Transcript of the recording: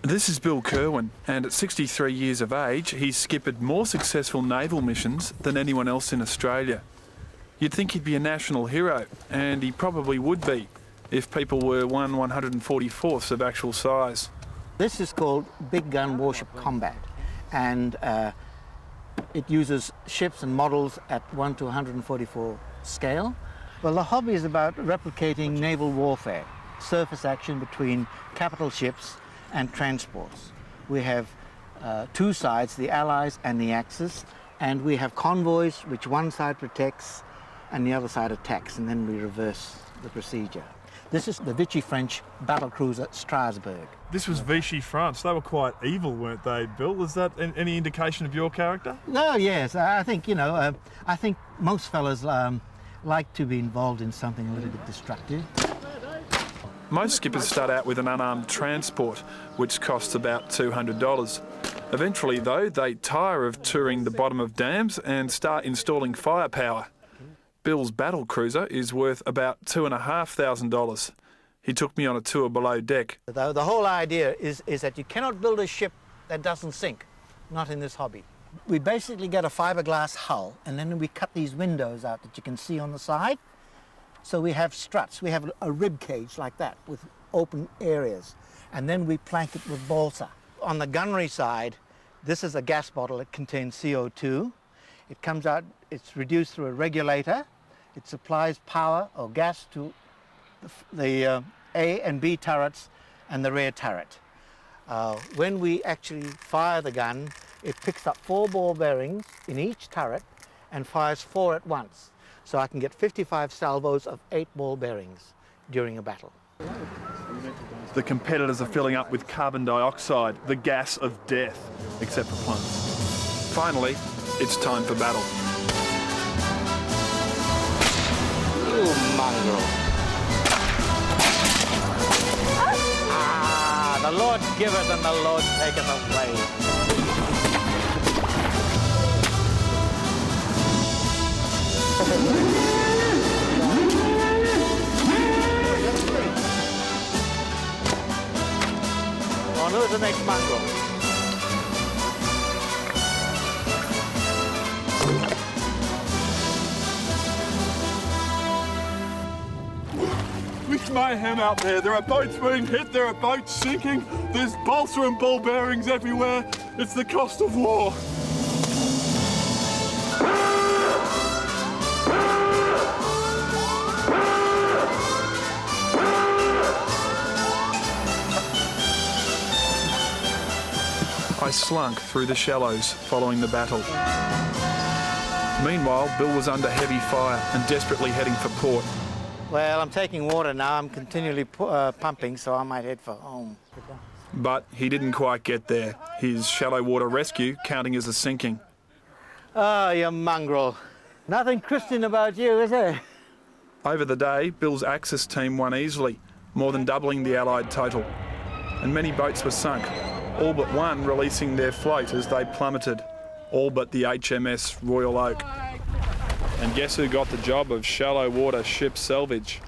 This is Bill Kerwin, and at 63 years of age, he's skippered more successful naval missions than anyone else in Australia. You'd think he'd be a national hero, and he probably would be, if people were 1/144th of actual size. This is called big gun warship combat, and it uses ships and models at 1/144 scale. Well, the hobby is about replicating naval warfare, surface action between capital ships and transports. We have two sides, the Allies and the Axis, and we have convoys which one side protects and the other side attacks, and then we reverse the procedure. This is the Vichy French battlecruiser Strasbourg. This was Vichy France. They were quite evil, weren't they, Bill? Is that any indication of your character? No, yes. I think, you know, I think most fellas like to be involved in something a little bit destructive. Most skippers start out with an unarmed transport, which costs about $200. Eventually, though, they tire of touring the bottom of dams and start installing firepower. Bill's battle cruiser is worth about $2,500. He took me on a tour below deck. The whole idea is that you cannot build a ship that doesn't sink, not in this hobby. We basically get a fiberglass hull, and then we cut these windows out that you can see on the side. So we have struts, we have a rib cage like that with open areas, and then we plank it with balsa. On the gunnery side, this is a gas bottle that contains CO2. It comes out, it's reduced through a regulator. It supplies power or gas to the A and B turrets and the rear turret. When we actually fire the gun, it picks up 4 ball bearings in each turret and fires 4 at once. So I can get 55 salvos of 8 ball bearings during a battle. The competitors are filling up with carbon dioxide, the gas of death, except for plums. Finally, it's time for battle. You mongrel. The Lord giveth and the Lord taketh away. On who's the next mongrel? It's mayhem out there. There are boats being hit, there are boats sinking, there's balsa and ball bearings everywhere. It's the cost of war. I slunk through the shallows following the battle. Meanwhile, Bill was under heavy fire and desperately heading for port. Well, I'm taking water now. I'm continually pumping, so I might head for home. But he didn't quite get there. His shallow water rescue counting as a sinking. Oh, you mongrel. Nothing Christian about you, is there? Over the day, Bill's Axis team won easily, more than doubling the Allied total. And many boats were sunk, all but one releasing their float as they plummeted, all but the HMS Royal Oak. And guess who got the job of shallow water ship salvage?